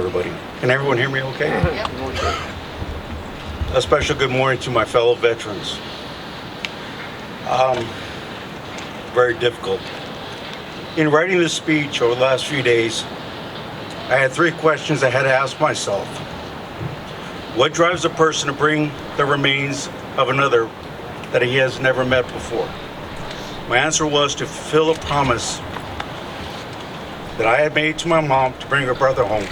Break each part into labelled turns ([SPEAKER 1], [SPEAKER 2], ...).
[SPEAKER 1] Everybody. Can everyone hear me okay? A special good morning to my fellow veterans. Very difficult. In writing this speech over the last few days, I had three questions I had to ask myself. What drives a person to bring the remains of another that he has never met before? My answer was to fulfill a promise that I had made to my mom to bring her brother home.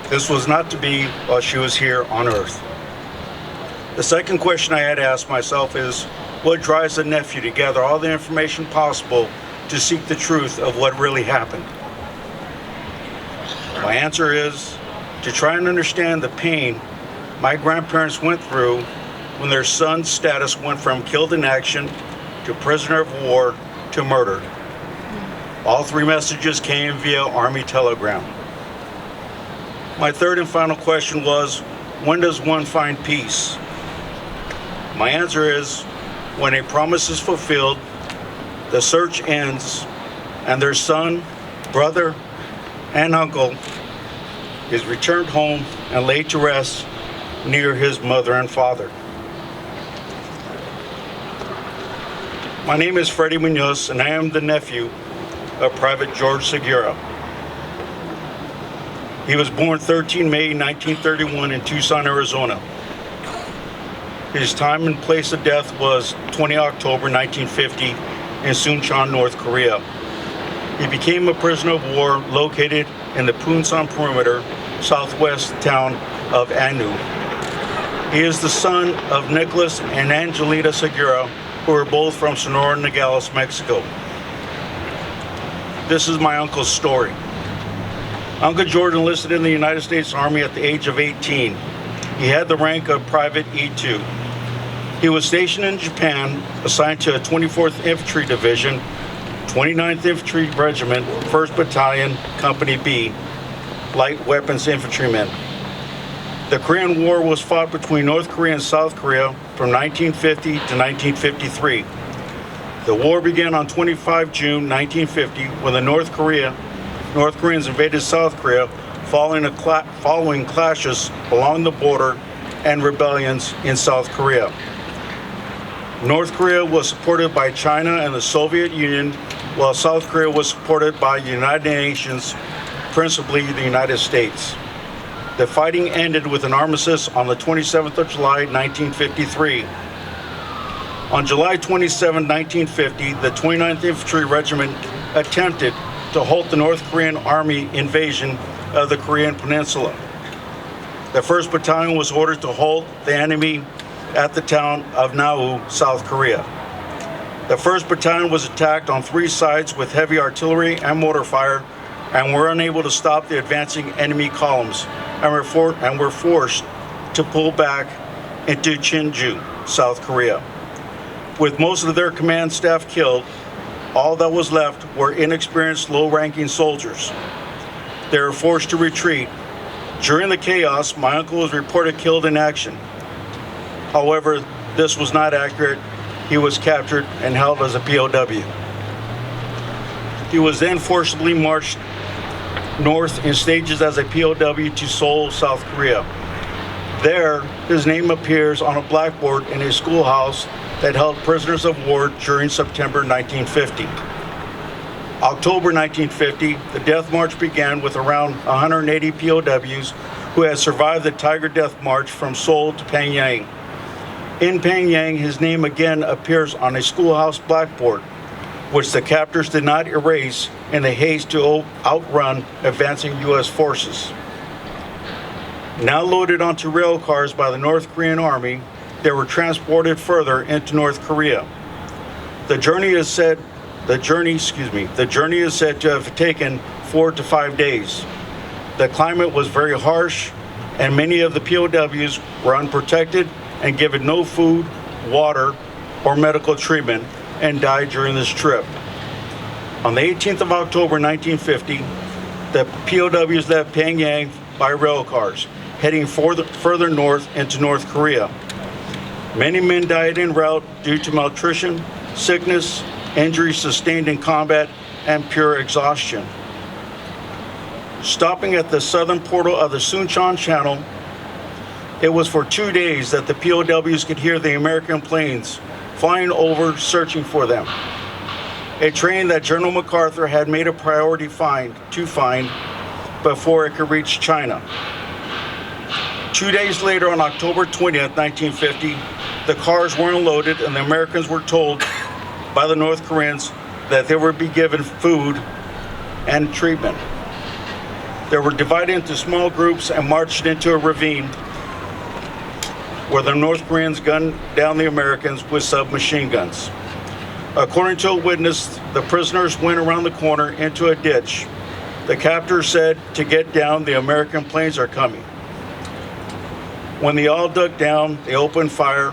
[SPEAKER 1] This was not to be while she was here on Earth. The second question I had to ask myself is, what drives a nephew to gather all the information possible to seek the truth of what really happened? My answer is to try and understand the pain my grandparents went through when their son's status went from killed in action to prisoner of war to murdered. All three messages came via Army telegram. My third and final question was, when does one find peace? My answer is, when a promise is fulfilled, the search ends, and their son, brother, and uncle is returned home and laid to rest near his mother and father. My name is Freddie Munoz, and I am the nephew of Private George Segura. He was born 13 May 1931 in Tucson, Arizona. His time and place of death was 20 October 1950 in Sunchon, North Korea. He became a prisoner of war located in the Punsan perimeter, southwest town of Anu. He is the son of Nicholas and Angelita Segura, who are both from Sonora, Nogales, Mexico. This is my uncle's story. Uncle George enlisted in the United States Army at the age of 18. He had the rank of Private E2. He was stationed in Japan, assigned to a 24th Infantry Division, 29th Infantry Regiment, 1st Battalion, Company B, Light Weapons Infantrymen. The Korean War was fought between North Korea and South Korea from 1950 to 1953. The war began on 25 June 1950 when the North Koreans invaded South Korea following clashes along the border and rebellions in South Korea. North Korea was supported by China and the Soviet Union, while South Korea was supported by the United Nations, principally the United States. The fighting ended with an armistice on the 27th of July, 1953. On July 27, 1950, the 29th Infantry Regiment attempted to halt the North Korean Army invasion of the Korean Peninsula. The 1st Battalion was ordered to halt the enemy at the town of Nauru, South Korea. The 1st Battalion was attacked on three sides with heavy artillery and mortar fire and were unable to stop the advancing enemy columns and were forced to pull back into Chinju, South Korea. With most of their command staff killed, all that was left were inexperienced, low-ranking soldiers. They were forced to retreat. During the chaos, my uncle was reported killed in action. However, this was not accurate. He was captured and held as a POW. He was then forcibly marched north in stages as a POW to Seoul, South Korea. There, his name appears on a blackboard in a schoolhouse that held prisoners of war during September 1950. October 1950, the death march began with around 180 POWs who had survived the Tiger Death March from Seoul to Pyongyang. In Pyongyang, his name again appears on a schoolhouse blackboard, which the captors did not erase in the haste to outrun advancing U.S. forces. Now loaded onto rail cars by the North Korean Army, they were transported further into North Korea. The journey is said to have taken 4 to 5 days. The climate was very harsh, and many of the POWs were unprotected and given no food, water, or medical treatment, and died during this trip. On the 18th of October 1950, the POWs left Pyongyang by rail cars, heading further north into North Korea. Many men died en route due to malnutrition, sickness, injuries sustained in combat, and pure exhaustion. Stopping at the southern portal of the Sunchon Channel, it was for 2 days that the POWs could hear the American planes flying over, searching for them. A train that General MacArthur had made a priority to find before it could reach China. 2 days later, on October 20th, 1950, the cars were unloaded and the Americans were told by the North Koreans that they would be given food and treatment. They were divided into small groups and marched into a ravine where the North Koreans gunned down the Americans with submachine guns. According to a witness, the prisoners went around the corner into a ditch. The captor said to get down, the American planes are coming. When they all dug down, they opened fire.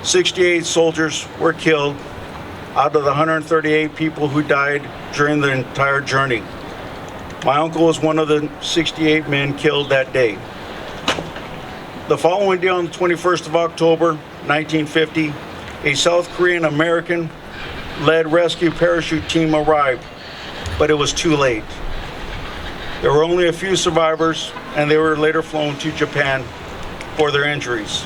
[SPEAKER 1] 68 soldiers were killed out of the 138 people who died during the entire journey. My uncle was one of the 68 men killed that day. The following day, on the 21st of October, 1950, a South Korean American-led rescue parachute team arrived, but it was too late. There were only a few survivors, and they were later flown to Japan for their injuries.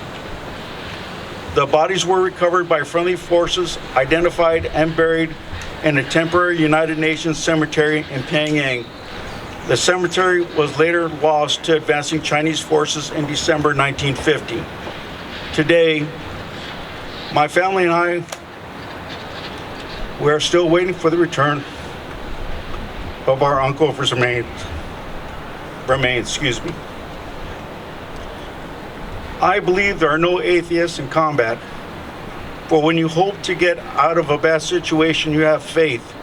[SPEAKER 1] The bodies were recovered by friendly forces, identified and buried in a temporary United Nations cemetery in Pyongyang. The cemetery was later lost to advancing Chinese forces in December 1950. Today, my family and I, we are still waiting for the return of our uncle's remains. I believe there are no atheists in combat, for when you hope to get out of a bad situation, you have faith.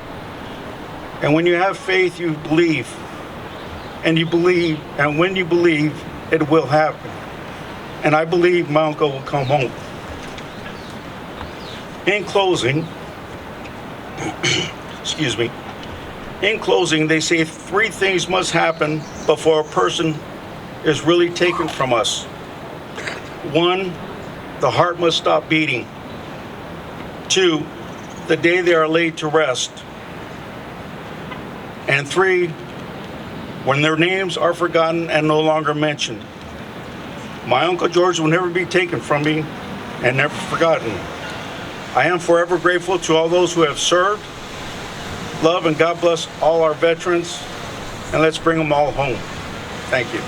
[SPEAKER 1] And when you have faith, you believe. And you believe, and when you believe, it will happen. And I believe my uncle will come home. In closing, in closing, they say 3 things must happen before a person is really taken from us. 1, the heart must stop beating. 2, the day they are laid to rest. And 3, when their names are forgotten and no longer mentioned. My Uncle George will never be taken from me and never forgotten. I am forever grateful to all those who have served. Love and God bless all our veterans, and let's bring them all home. Thank you.